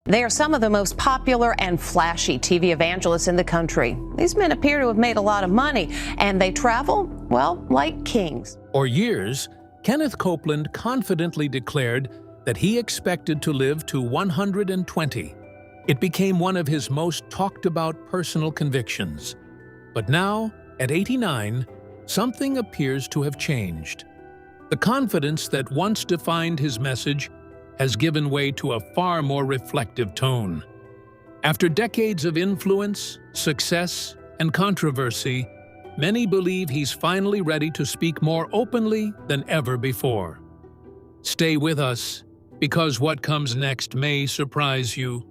They are some of the most popular and flashy TV evangelists in the country. These men appear to have made a lot of money, and they travel, well, like kings. For years, Kenneth Copeland confidently declared that he expected to live to 120. It became one of his most talked-about personal convictions. But now, at 89, something appears to have changed. The confidence that once defined his message has given way to a far more reflective tone. After decades of influence, success, and controversy, many believe he's finally ready to speak more openly than ever before. Stay with us, because what comes next may surprise you.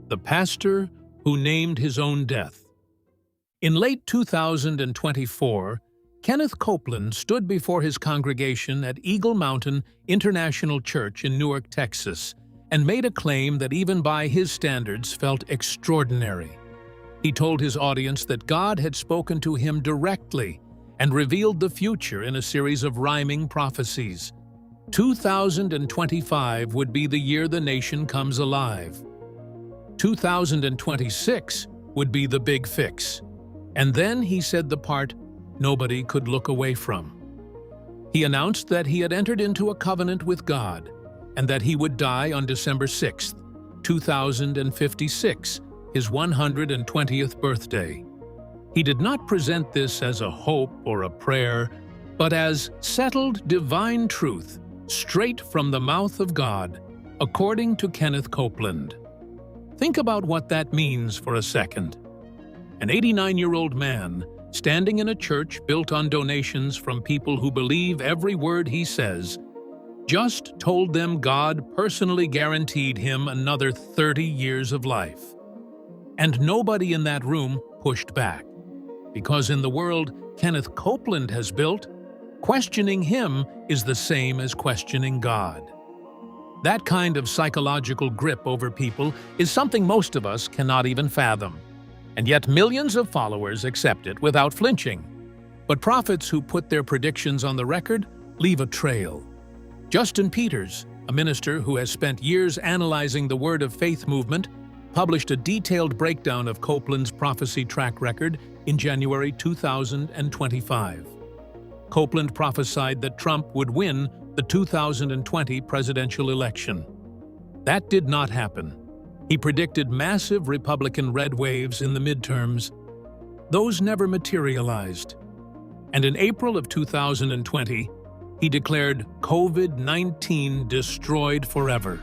The pastor who named his own death. In late 2024, Kenneth Copeland stood before his congregation at Eagle Mountain International Church in Newark, Texas, and made a claim that even by his standards felt extraordinary. He told his audience that God had spoken to him directly and revealed the future in a series of rhyming prophecies. 2025 would be the year the nation comes alive. 2026 would be the big fix. And then he said the part nobody could look away from. He announced that he had entered into a covenant with God and that he would die on December 6, 2056, his 120th birthday. He did not present this as a hope or a prayer, but as settled divine truth straight from the mouth of God, according to Kenneth Copeland. Think about what that means for a second. An 89-year-old man standing in a church built on donations from people who believe every word he says, just told them God personally guaranteed him another 30 years of life. And nobody in that room pushed back. Because in the world Kenneth Copeland has built, questioning him is the same as questioning God. That kind of psychological grip over people is something most of us cannot even fathom. And yet millions of followers accept it without flinching. But prophets who put their predictions on the record leave a trail. Justin Peters, a minister who has spent years analyzing the Word of Faith movement, published a detailed breakdown of Copeland's prophecy track record in January 2025. Copeland prophesied that Trump would win the 2020 presidential election. That did not happen. He predicted massive Republican red waves in the midterms. Those never materialized. And in April of 2020, he declared COVID-19 destroyed forever.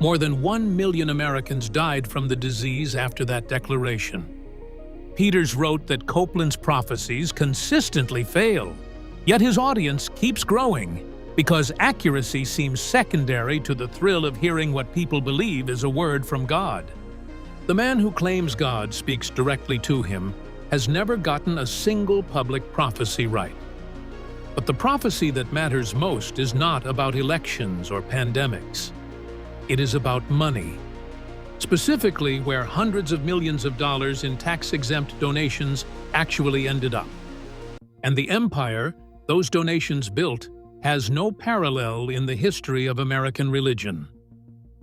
More than 1 million Americans died from the disease after that declaration. Peters wrote that Copeland's prophecies consistently fail, yet his audience keeps growing because accuracy seems secondary to the thrill of hearing what people believe is a word from God. The man who claims God speaks directly to him has never gotten a single public prophecy right. But the prophecy that matters most is not about elections or pandemics. It is about money, specifically where hundreds of millions of dollars in tax-exempt donations actually ended up. And the empire those donations built has no parallel in the history of American religion.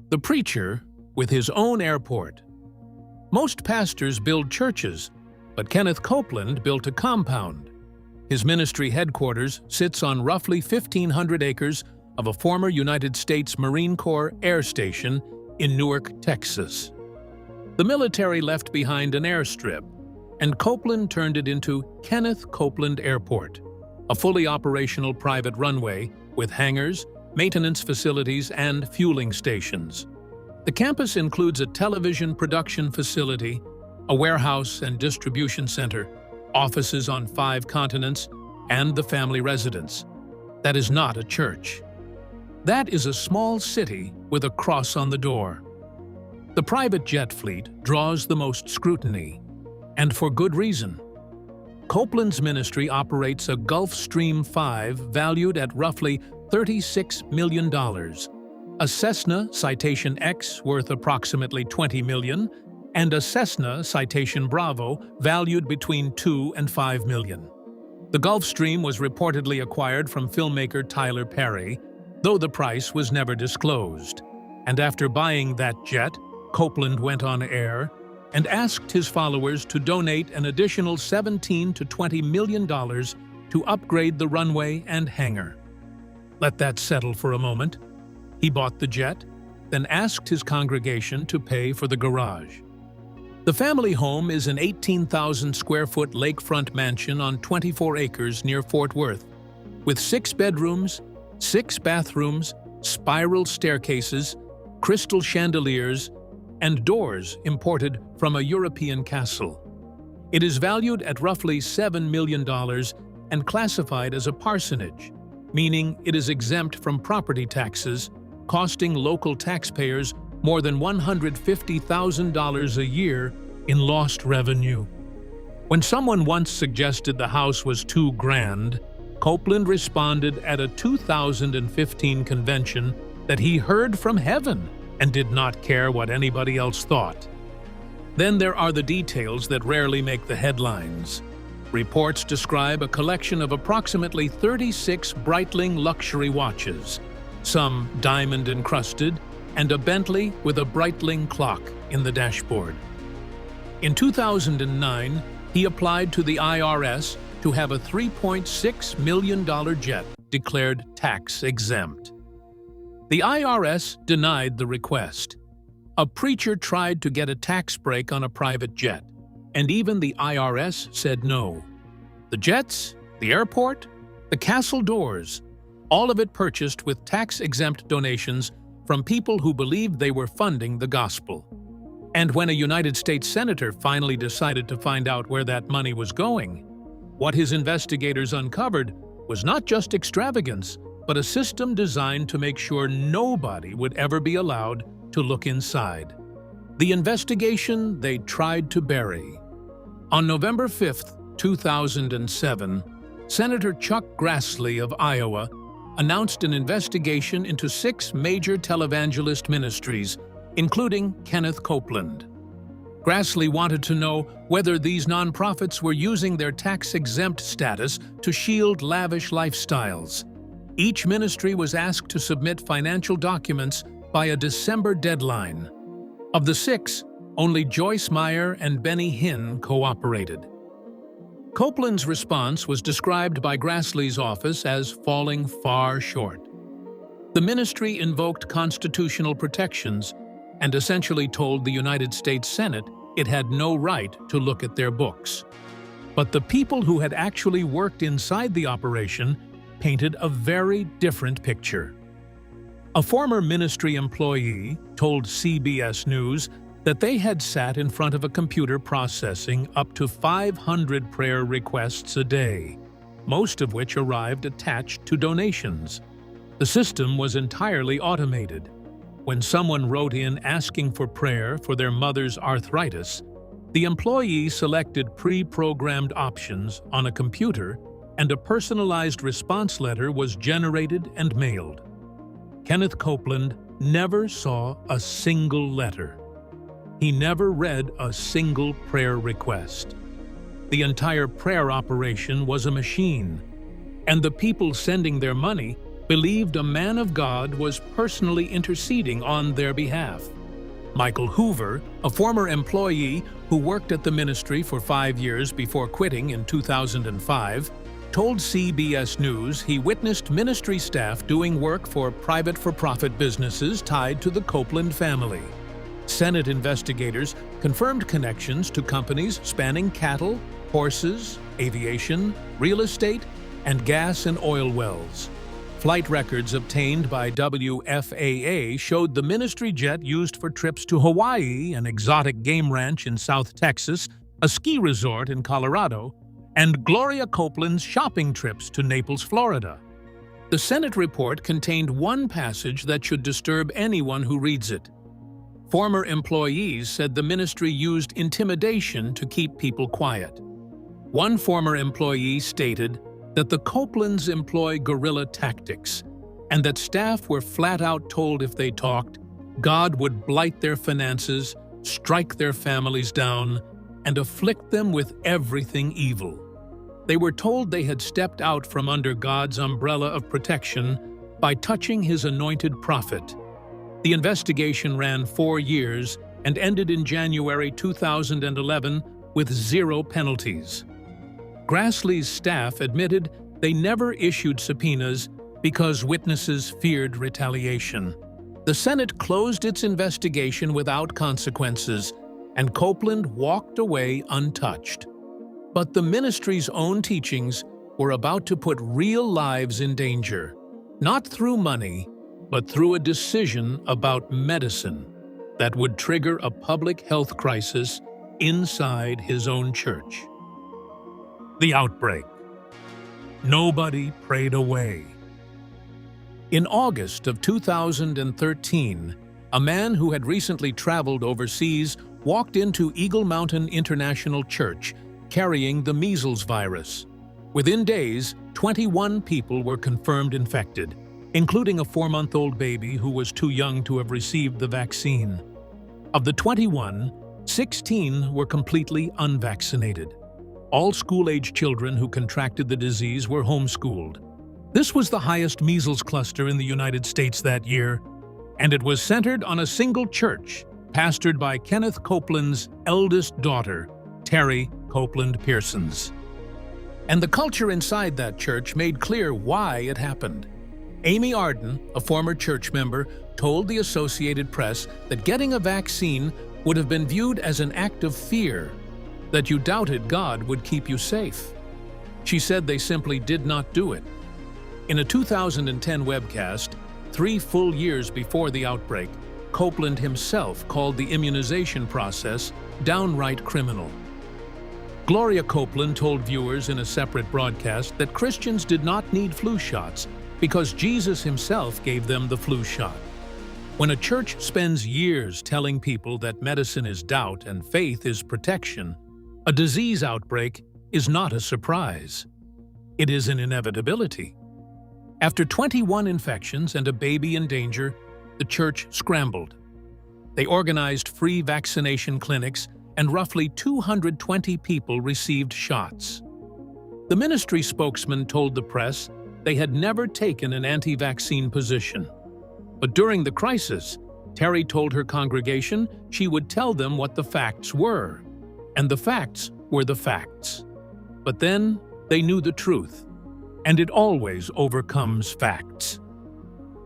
The preacher with his own airport. Most pastors build churches, but Kenneth Copeland built a compound. His ministry headquarters sits on roughly 1,500 acres of a former United States Marine Corps air station in Newark, Texas. The military left behind an airstrip, and Copeland turned it into Kenneth Copeland Airport, a fully operational private runway with hangars, maintenance facilities, and fueling stations. The campus includes a television production facility, a warehouse and distribution center, offices on 5 continents, and the family residence. That is not a church. That is a small city with a cross on the door. The private jet fleet draws the most scrutiny, and for good reason. Copeland's ministry operates a Gulfstream 5 valued at roughly $36 million, a Cessna Citation X worth approximately $20 million, and a Cessna Citation Bravo valued between $2 and $5 million. The Gulfstream was reportedly acquired from filmmaker Tyler Perry, though the price was never disclosed. And after buying that jet, Copeland went on air and asked his followers to donate an additional $17 to $20 million to upgrade the runway and hangar. Let that settle for a moment. He bought the jet, then asked his congregation to pay for the garage. The family home is an 18,000-square-foot lakefront mansion on 24 acres near Fort Worth, with 6 bedrooms, 6 bathrooms, spiral staircases, crystal chandeliers, and doors imported from a European castle. It is valued at roughly $7 million and classified as a parsonage, meaning it is exempt from property taxes, costing local taxpayers more than $150,000 a year in lost revenue. When someone once suggested the house was too grand, Copeland responded at a 2015 convention that he heard from heaven and did not care what anybody else thought. Then there are the details that rarely make the headlines. Reports describe a collection of approximately 36 Breitling luxury watches, some diamond-encrusted, and a Bentley with a Breitling clock in the dashboard. In 2009, he applied to the IRS to have a $3.6 million jet declared tax-exempt. The IRS denied the request. A preacher tried to get a tax break on a private jet, and even the IRS said no. The jets, the airport, the castle doors, all of it purchased with tax-exempt donations from people who believed they were funding the gospel. And when a United States senator finally decided to find out where that money was going, what his investigators uncovered was not just extravagance, but a system designed to make sure nobody would ever be allowed to look inside. The investigation they tried to bury. On November 5, 2007, Senator Chuck Grassley of Iowa announced an investigation into 6 major televangelist ministries, including Kenneth Copeland. Grassley wanted to know whether these nonprofits were using their tax-exempt status to shield lavish lifestyles. Each ministry was asked to submit financial documents by a December deadline. Of the 6, only Joyce Meyer and Benny Hinn cooperated. Copeland's response was described by Grassley's office as falling far short. The ministry invoked constitutional protections and essentially told the United States Senate it had no right to look at their books. But the people who had actually worked inside the operation painted a very different picture. A former ministry employee told CBS News that they had sat in front of a computer processing up to 500 prayer requests a day, most of which arrived attached to donations. The system was entirely automated. When someone wrote in asking for prayer for their mother's arthritis, the employee selected pre-programmed options on a computer, and a personalized response letter was generated and mailed. Kenneth Copeland never saw a single letter. He never read a single prayer request. The entire prayer operation was a machine, and the people sending their money believed a man of God was personally interceding on their behalf. Michael Hoover, a former employee who worked at the ministry for 5 years before quitting in 2005, told CBS News he witnessed ministry staff doing work for private for-profit businesses tied to the Copeland family. Senate investigators confirmed connections to companies spanning cattle, horses, aviation, real estate, and gas and oil wells. Flight records obtained by WFAA showed the ministry jet used for trips to Hawaii, an exotic game ranch in South Texas, a ski resort in Colorado, and Gloria Copeland's shopping trips to Naples, Florida. The Senate report contained one passage that should disturb anyone who reads it. Former employees said the ministry used intimidation to keep people quiet. One former employee stated that the Copelands employ guerrilla tactics, and that staff were flat-out told if they talked, God would blight their finances, strike their families down, and afflict them with everything evil. They were told they had stepped out from under God's umbrella of protection by touching his anointed prophet. The investigation ran 4 years and ended in January 2011 with 0 penalties. Grassley's staff admitted they never issued subpoenas because witnesses feared retaliation. The Senate closed its investigation without consequences, and Copeland walked away untouched. But the ministry's own teachings were about to put real lives in danger, not through money, but through a decision about medicine that would trigger a public health crisis inside his own church. The outbreak. Nobody prayed away. In August of 2013, a man who had recently traveled overseas walked into Eagle Mountain International Church carrying the measles virus. Within days, 21 people were confirmed infected, including a 4-month-old baby who was too young to have received the vaccine. Of the 21, 16 were completely unvaccinated. All school-age children who contracted the disease were homeschooled. This was the highest measles cluster in the United States that year, and it was centered on a single church, pastored by Kenneth Copeland's eldest daughter, Terry Copeland Pearsons. And the culture inside that church made clear why it happened. Amy Arden, a former church member, told the Associated Press that getting a vaccine would have been viewed as an act of fear, that you doubted God would keep you safe. She said they simply did not do it. In a 2010 webcast, 3 full years before the outbreak, Copeland himself called the immunization process downright criminal. Gloria Copeland told viewers in a separate broadcast that Christians did not need flu shots because Jesus himself gave them the flu shot. When a church spends years telling people that medicine is doubt and faith is protection, a disease outbreak is not a surprise. It is an inevitability. After 21 infections and a baby in danger, the church scrambled. They organized free vaccination clinics, and roughly 220 people received shots. The ministry spokesman told the press they had never taken an anti-vaccine position. But during the crisis, Terry told her congregation she would tell them what the facts were. And the facts were the facts. But then they knew the truth, and it always overcomes facts.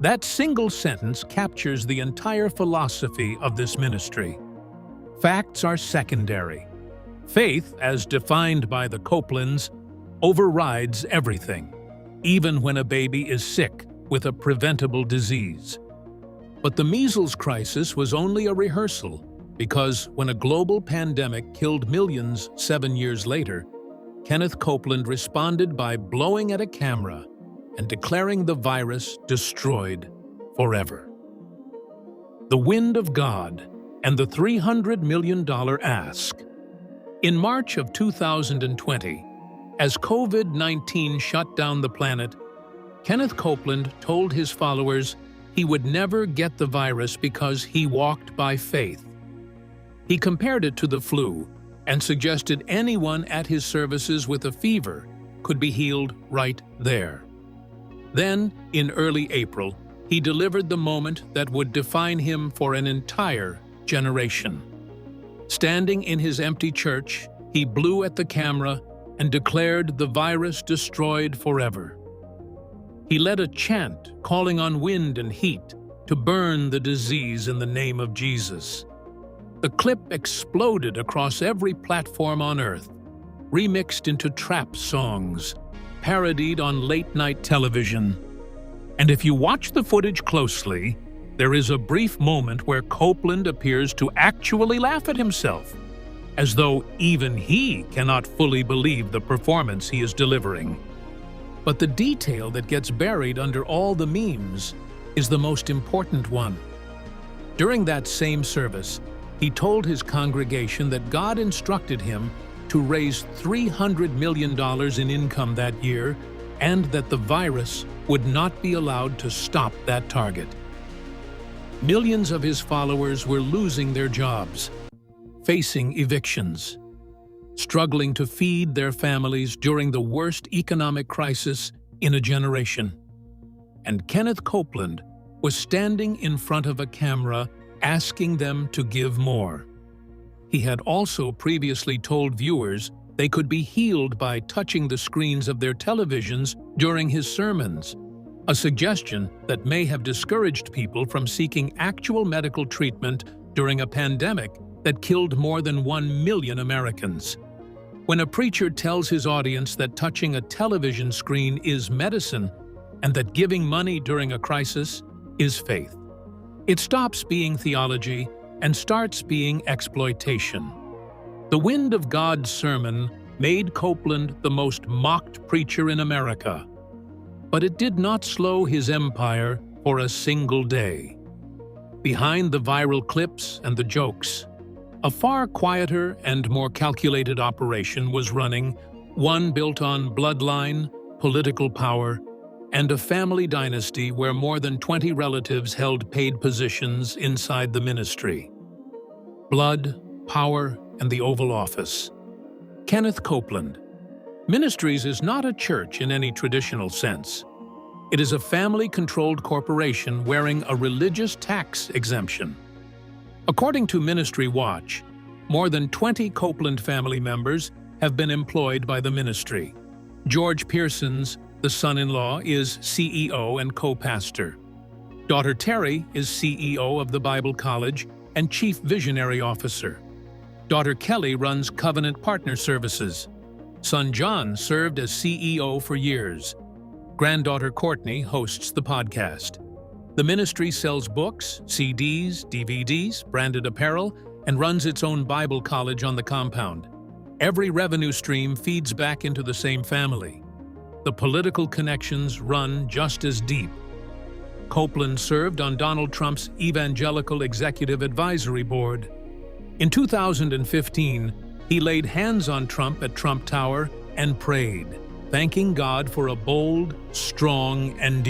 That single sentence captures the entire philosophy of this ministry. Facts are secondary. Faith, as defined by the Copelands, overrides everything, even when a baby is sick with a preventable disease. But the measles crisis was only a rehearsal, because when a global pandemic killed millions 7 years later, Kenneth Copeland responded by blowing at a camera and declaring the virus destroyed forever. The Wind of God and the $300 million ask. In March of 2020, as COVID-19 shut down the planet, Kenneth Copeland told his followers he would never get the virus because he walked by faith. He compared it to the flu and suggested anyone at his services with a fever could be healed right there. Then, in early April, he delivered the moment that would define him for an entire generation. Standing in his empty church, he blew at the camera and declared the virus destroyed forever. He led a chant calling on wind and heat to burn the disease in the name of Jesus. The clip exploded across every platform on earth, remixed into trap songs, parodied on late-night television. And if you watch the footage closely, there is a brief moment where Copeland appears to actually laugh at himself, as though even he cannot fully believe the performance he is delivering. But the detail that gets buried under all the memes is the most important one. During that same service, he told his congregation that God instructed him to raise $300 million in income that year and that the virus would not be allowed to stop that target. Millions of his followers were losing their jobs, facing evictions, struggling to feed their families during the worst economic crisis in a generation. And Kenneth Copeland was standing in front of a camera asking them to give more. He had also previously told viewers they could be healed by touching the screens of their televisions during his sermons, a suggestion that may have discouraged people from seeking actual medical treatment during a pandemic that killed more than 1 million Americans. When a preacher tells his audience that touching a television screen is medicine and that giving money during a crisis is faith, it stops being theology and starts being exploitation. The Wind of God sermon made Copeland the most mocked preacher in America, but it did not slow his empire for a single day. Behind the viral clips and the jokes, a far quieter and more calculated operation was running, one built on bloodline, political power, and a family dynasty where more than 20 relatives held paid positions inside the ministry. Blood, power, and the Oval Office. Kenneth Copeland. Ministries is not a church in any traditional sense. It is a family-controlled corporation wearing a religious tax exemption. According to Ministry Watch, more than 20 Copeland family members have been employed by the ministry. George Pearsons, the son-in-law, is CEO and co-pastor. Daughter Terry is CEO of the Bible College and Chief Visionary Officer. Daughter Kelly runs Covenant Partner Services. Son John served as CEO for years. Granddaughter Courtney hosts the podcast. The ministry sells books, CDs, DVDs, branded apparel, and runs its own Bible college on the compound. Every revenue stream feeds back into the same family. The political connections run just as deep. Copeland served on Donald Trump's Evangelical Executive Advisory Board. In 2015, he laid hands on Trump at Trump Tower and prayed, thanking God for a bold, strong, and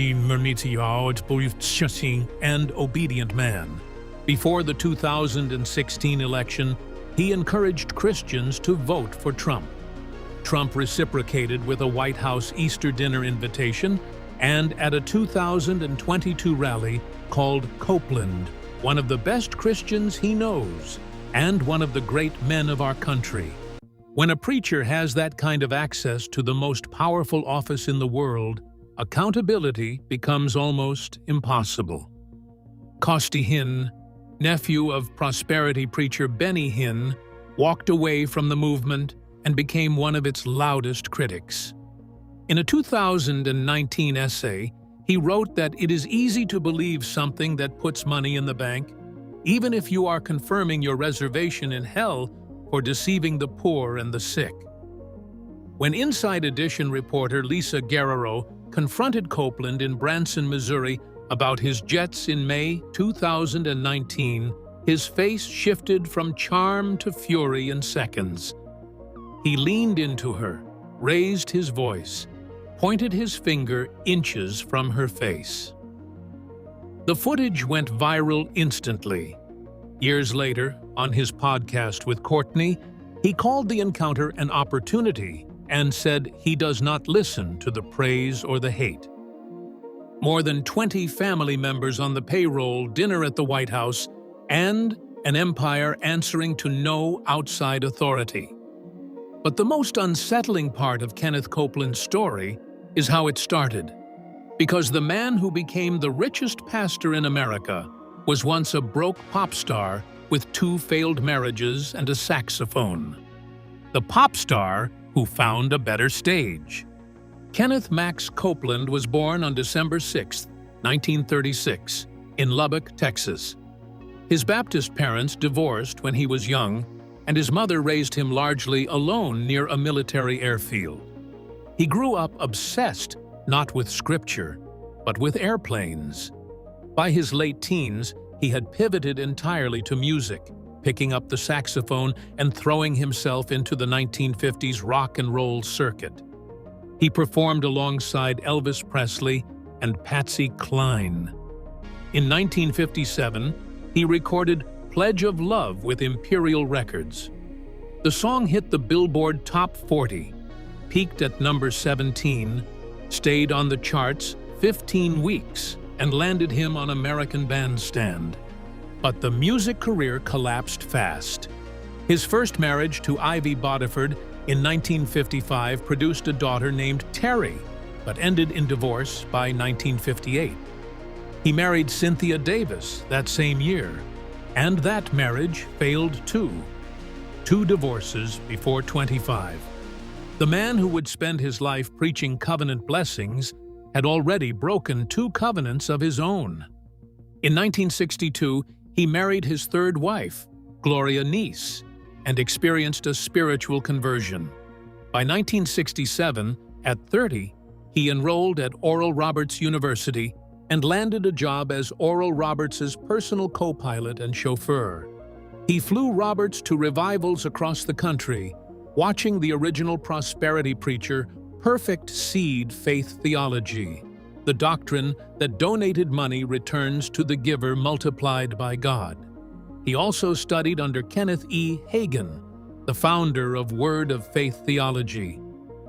obedient man. Before the 2016 election, he encouraged Christians to vote for Trump. Trump reciprocated with a White House Easter dinner invitation and at a 2022 rally called Copeland, one of the best Christians he knows and one of the great men of our country. When a preacher has that kind of access to the most powerful office in the world, accountability becomes almost impossible. Costi Hinn, nephew of prosperity preacher Benny Hinn, walked away from the movement and became one of its loudest critics. In a 2019 essay, he wrote that it is easy to believe something that puts money in the bank, even if you are confirming your reservation in hell for deceiving the poor and the sick. When Inside Edition reporter Lisa Guerrero confronted Copeland in Branson, Missouri, about his jets in May 2019, his face shifted from charm to fury in seconds. He leaned into her, raised his voice, pointed his finger inches from her face. The footage went viral instantly. Years later, on his podcast with Courtney, he called the encounter an opportunity and said he does not listen to the praise or the hate. More than 20 family members on the payroll, dinner at the White House, and an empire answering to no outside authority. But the most unsettling part of Kenneth Copeland's story is how it started. Because the man who became the richest pastor in America was once a broke pop star with 2 failed marriages and a saxophone. The pop star who found a better stage. Kenneth Max Copeland was born on December 6, 1936, in Lubbock, Texas. His Baptist parents divorced when he was young, and his mother raised him largely alone near a military airfield. He grew up obsessed not with scripture, but with airplanes. By his late teens, he had pivoted entirely to music, picking up the saxophone and throwing himself into the 1950s rock and roll circuit. He performed alongside Elvis Presley and Patsy Cline. In 1957, he recorded Pledge of Love with Imperial Records. The song hit the Billboard Top 40, peaked at number 17, stayed on the charts 15 weeks, and landed him on American Bandstand. But the music career collapsed fast. His first marriage to Ivy Bodiford in 1955 produced a daughter named Terry, but ended in divorce by 1958. He married Cynthia Davis that same year, and that marriage failed too. 2 divorces before 25. The man who would spend his life preaching covenant blessings had already broken 2 covenants of his own. In 1962, he married his 3rd wife, Gloria Neese, and experienced a spiritual conversion. By 1967, at 30, he enrolled at Oral Roberts University and landed a job as Oral Roberts's personal co-pilot and chauffeur. He flew Roberts to revivals across the country, watching the original prosperity preacher perfect seed faith theology, the doctrine that donated money returns to the giver multiplied by God. He also studied under Kenneth E. Hagin, the founder of Word of Faith theology,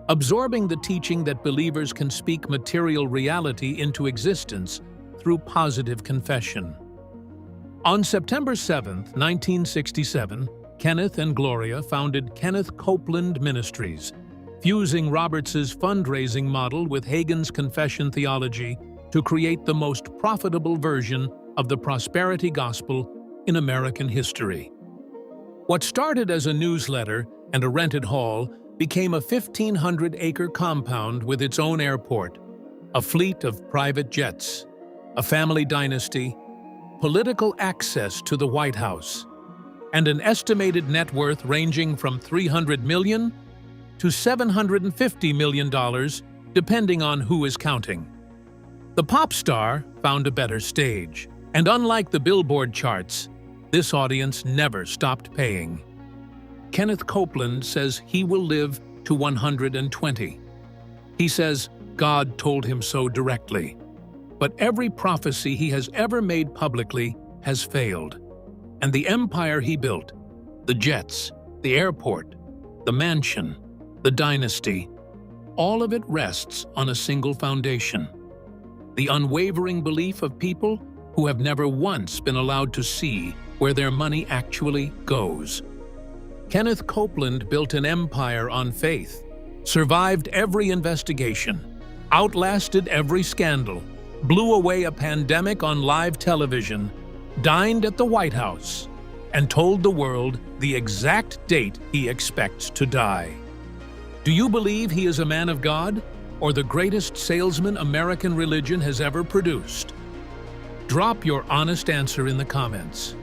absorbing the teaching that believers can speak material reality into existence through positive confession. On September 7, 1967, Kenneth and Gloria founded Kenneth Copeland Ministries, fusing Roberts's fundraising model with Hagin's confession theology to create the most profitable version of the prosperity gospel in American history. What started as a newsletter and a rented hall became a 1,500-acre compound with its own airport, a fleet of private jets, a family dynasty, political access to the White House, and an estimated net worth ranging from $300 million to $750 million, depending on who is counting. The pop star found a better stage, and unlike the Billboard charts, this audience never stopped paying. Kenneth Copeland says he will live to 120. He says God told him so directly. But every prophecy he has ever made publicly has failed. And the empire he built, the jets, the airport, the mansion, the dynasty, all of it rests on a single foundation: the unwavering belief of people who have never once been allowed to see where their money actually goes. Kenneth Copeland built an empire on faith, survived every investigation, outlasted every scandal, blew away a pandemic on live television, dined at the White House, and told the world the exact date he expects to die. Do you believe he is a man of God, or the greatest salesman American religion has ever produced? Drop your honest answer in the comments.